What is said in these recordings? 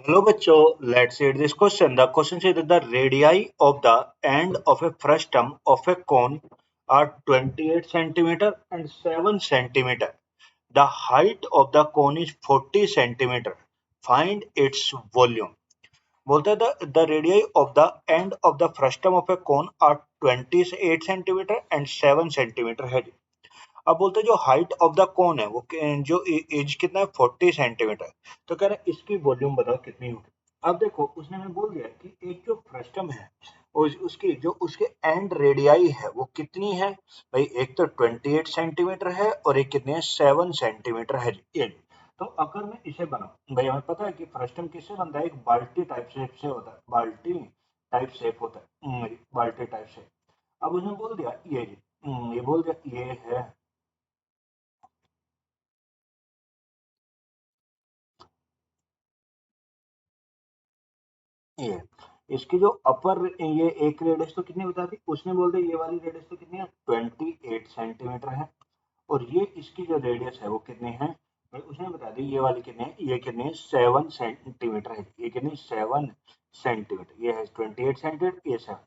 Hello bachcho, let's read this question. The question says that the radii of the end of a frustum of a cone are 28 centimeter and 7 centimeter. The height of the cone is 40 centimeter. Find its volume. बोलता है the radii of the end of the frustum of a cone are 28 centimeter and 7 centimeter है. अब बोलते हैं जो height of the cone है वो जो एज कितना है 40 सेंटीमीटर. तो कह रहे हैं इसकी वॉल्यूम बताओ कितनी होगी. अब देखो उसने हमें बोल दिया कि एक जो फ्रस्टम है उसकी जो उसके एंड रेडियाई है वो कितनी है भाई. एक तो 28 सेंटीमीटर है और एक कितनी है 7 सेंटीमीटर है एज. तो अगर मैं इसे बनाऊं भाई हमें पता है कि फ्रस्टम किससे बनता है. एक बाल्टी टाइप शेप से होता है. बाल्टी टाइप शेप होता है. बाल्टी टाइप शेप. अब उसने बोल दिया ये बोल दिया ये है ये इसकी जो अपर ये एक रेडियस तो कितनी बता दी उसने बोल दिया. ये वाली रेडियस तो कितनी है 28 सेंटीमीटर है. और ये इसकी जो रेडियस है वो कितनी है भाई उसने बता दी. ये वाली कितनी है ये कितनी है 7 सेंटीमीटर है. ये कितनी 7 सेंटीमीटर. ये है 28 सेंटीमीटर ये 7.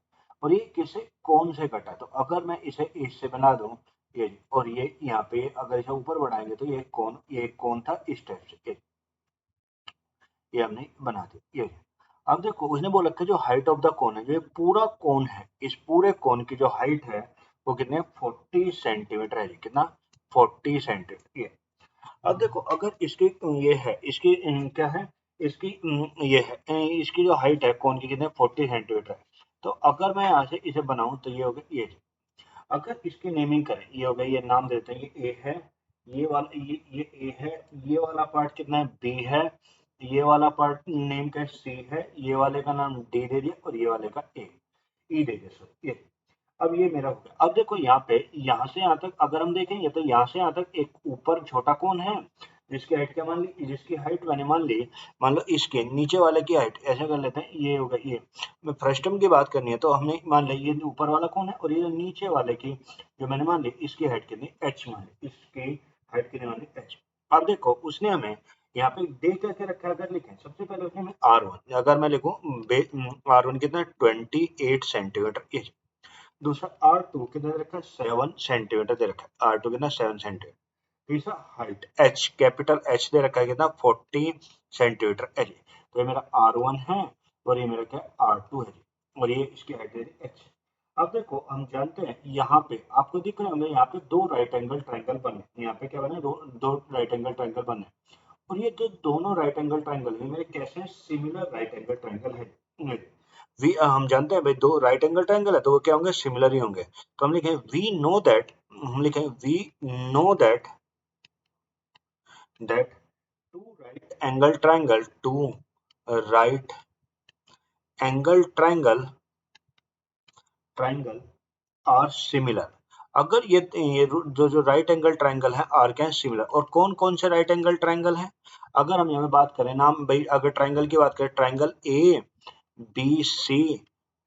और ये किसे कौन से कटा. तो अगर मैं इसे इससे बना दूं ये और ये यहाँ पे अगर इसे ऊपर बढ़ाएंगे तो ये कौन था इस टाइप से ये हमने बना दिया. ये अब देखो उसने बोल रखा है जो हाइट ऑफ द कोन है जो ये पूरा कोन है इस पूरे कोन की जो हाइट है वो कितने 40 सेंटीमीटर है. कितना 40 सेंटीमीटर. ये अब देखो अगर इसकी ये है इसकी क्या है इसकी ये है इसकी जो हाइट है कोन की कितने 40 सेंटीमीटर है. तो अगर मैं यहाँ से इसे बनाऊं तो ये हो गया ये. अगर इसकी नेमिंग करें ये हो गया ये नाम देते हैं ये ए है. ये वाला ये ए है. ये वाला पार्ट कितना है बी है. ये वाला पार्ट नेम का सी है. ये वाले का नाम डी दे दिया और ये वाले का ए ई दे दिया. सर ये अब ये मेरा हो गया. अब देखो यहाँ पे यहाँ से यहाँ तक अगर हम देखेंगे तो यहाँ से यहाँ तक एक ऊपर छोटा कोन है जिसकी हाइट क्या मान ली जिसकी हाइट मैंने मान लो इसके नीचे वाले की हाइट ऐसे कर लेते हैं. ये होगा ये फ्रस्टम की बात करनी है तो हमने मान लिया ये ऊपर वाला कौन है और ये नीचे वाले की जो मैंने मान ली इसकी हाइट कितनी एच मान ली. इसकी हाइट कितनी मान ली एच. अब देखो उसने हमें यहाँ पे दे करके रखा है. अगर लिखें सबसे पहले उसने हमें R1 अगर मैं लिखूं R1 कितना 28 सेंटीमीटर ये. दूसरा R2 कितना दे रखा है 7 सेंटीमीटर दे रखा है. R2 कितना 7 सेंटीमीटर. तीसरा हाइट एच कैपिटल एच दे रखा है कितना 40 सेंटीमीटर एच. तो ये मेरा R1 है और ये मेरा क्या R2 है और ये इसकी हाइट है एच. अब देखो हम जानते हैं यहाँ पे आपको दिख रहे होंगे यहाँ पे दो राइट एंगल ट्रायंगल बने. यहाँ पे क्या बने दो राइट एंगल ट्रायंगल बने. और ये जो दोनों राइट एंगल ट्रायंगल है मेरे कैसे सिमिलर राइट एंगल ट्रायंगल है. हम जानते हैं भाई दो राइट एंगल ट्रायंगल है तो वो क्या होंगे सिमिलर ही होंगे. तो हम लिखें वी नो दैट हम लिखें we know that two right angle triangle are similar. अगर ये जो राइट एंगल ट्रायंगल है आर क्या है सिमिलर. और कौन कौन से राइट एंगल ट्रायंगल है अगर हम यहाँ पे बात करें नाम भाई अगर ट्रायंगल की बात करें triangle A B C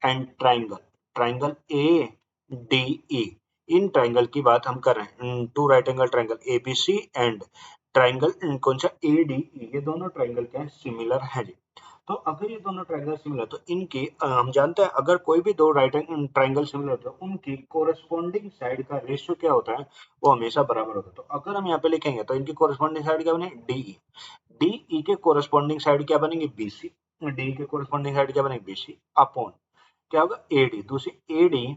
and triangle A D E. इन ट्रायंगल की बात हम कर रहे हैं. Two right angle triangle A B C and triangle कौन सा ए डी ई. ये दोनों ट्रायंगल क्या है सिमिलर है जी. तो अगर ये दोनों ट्रायंगल सिमिलर तो इनकी हम जानते हैं अगर कोई भी दो राइट ट्रायंगल सिमिलर होते हैं उनकी कोरस्पॉन्डिंग साइड का रेशियो क्या होता है वो हमेशा बराबर होता है. तो अगर हम यहाँ पे लिखेंगे तो इनकी कोरस्पॉन्डिंग साइड क्या बने डीई. डीई के कोरस्पॉन्डिंग साइड क्या बनेगी बीसी. डी के कोरस्पॉन्डिंग साइड क्या बनेगी बीसी अपॉन क्या होगा एडी. दूसरी एडी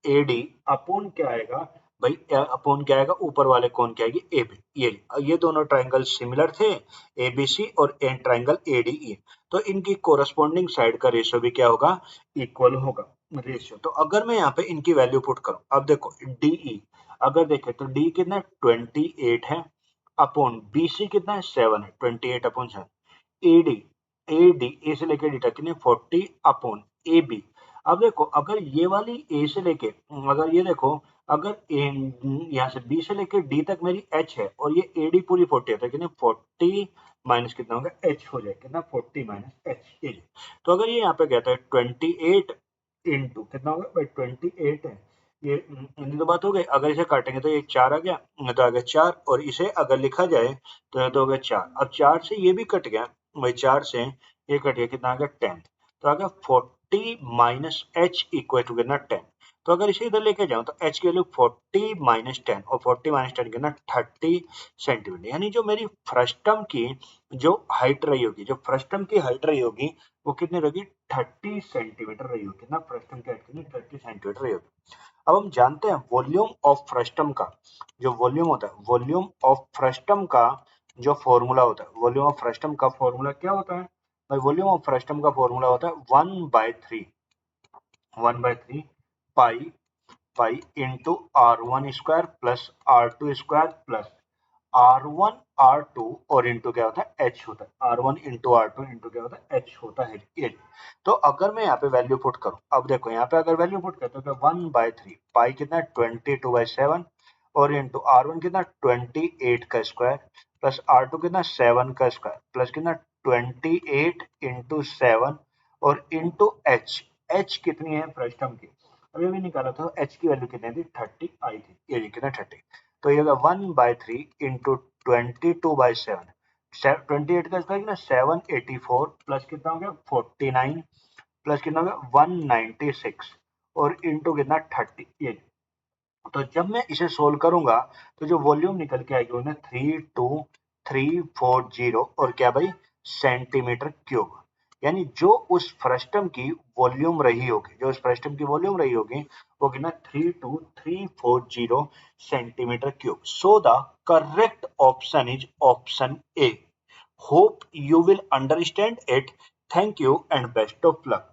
एडी अपॉन क्या आएगा भाई अपॉन क्या आएगा ऊपर वाले कौन क्या आएगी एबी. ये दोनों ट्रायंगल सिमिलर थे एबीसी और ट्रायंगल एडीई. तो इनकी कोरस्पॉन्डिंग साइड का रेशियो भी क्या होगा इक्वल होगा रेशियो. तो अगर मैं यहाँ पे इनकी वैल्यू पुट करूं अब देखो डीई अगर देखें तो डी कितना है 28 है अपॉन बीसी कितना है 7 है 28 अपॉन 7. एडी एडी ए से लेकर डी तक कितने 40 अपॉन ए बी. अब देखो अगर ये वाली ए से लेके अगर ये देखो अगर यहाँ से बी से लेकर डी तक मेरी एच है और ये एडी पूरी 40 है तो कितने 40 माइनस कितना होगा एच हो जाएगा कितना 40 माइनस एच एज. तो अगर ये यहाँ पे कहता है 28 इंटू कितना होगा भाई 28 है ये इतनी तो बात हो गई. अगर इसे काटेंगे तो ये 4 आ गया तो आ गया 4 और इसे अगर लिखा जाए तो ये तो हो गया 4. अब 4 से ये भी कट गया भाई 4 से ये कट गया, कितना आ गया 10, तो आ गया 40 माइनस एच इक्वल टू कितना 10। तो अगर इसे इधर लेके जाऊं तो h की वैल्यू 40 माइनस 10 और 40 माइनस 10 कितना 30 सेंटीमीटर, यानी जो मेरी फ्रस्टम की जो हाइट रही होगी, जो फ्रस्टम की हाइट रही होगी वो कितनी रहेगी 30 सेंटीमीटर रही होगी। कितना फ्रस्टम की हाइट कितनी 30 सेंटीमीटर रही होगी। अब हम जानते हैं वॉल्यूम ऑफ फ्रस्टम का जो वॉल्यूम होता है, वॉल्यूम ऑफ फ्रस्टम का जो फॉर्मूला होता है, वॉल्यूम ऑफ फ्रस्टम का फॉर्मूला क्या होता है भाई? वॉल्यूम ऑफ फ्रस्टम का फॉर्मूला होता है 1/3 pi pi into R1 square plus R2 square plus R1 R2 और इंटू क्या होता है H होता है, R1 इंटू R2 इंटू क्या होता है H होता है ये। तो अगर मैं यहाँ पे वैल्यू पुट करूं, अब देखो यहाँ पे अगर वैल्यू पुट करते हो 1/3 पाई कितना 22/7 और इंटू R1 कितना 28 का स्क्वायर प्लस R2 कितना 7 का स्क्वायर प्लस कितना 28 इंटू 7 और इंटू H कितनी है फ्रस्टम की, अभी अभी निकाला था H की वैल्यू कितनी थी 30 आई थी, ये कितना 30, तो ये होगा 1/3 इंटू 22/7, 28 का स्क्वायर कितना 784 प्लस कितना हो गया 49 प्लस कितना हो गया 196 और इंटू कितना 30 ये। तो जब मैं इसे सोल्व करूंगा तो जो वॉल्यूम निकल के आएगी उन्हें 32340 और क्या भाई सेंटीमीटर क्यूब, यानी जो उस फ्रस्टम की वॉल्यूम रही होगी, जो उस फ्रस्टम की वॉल्यूम रही होगी वो कितना 32340 centimetre cube. So the correct option is option A. Hope you will understand it. Thank you and best of luck.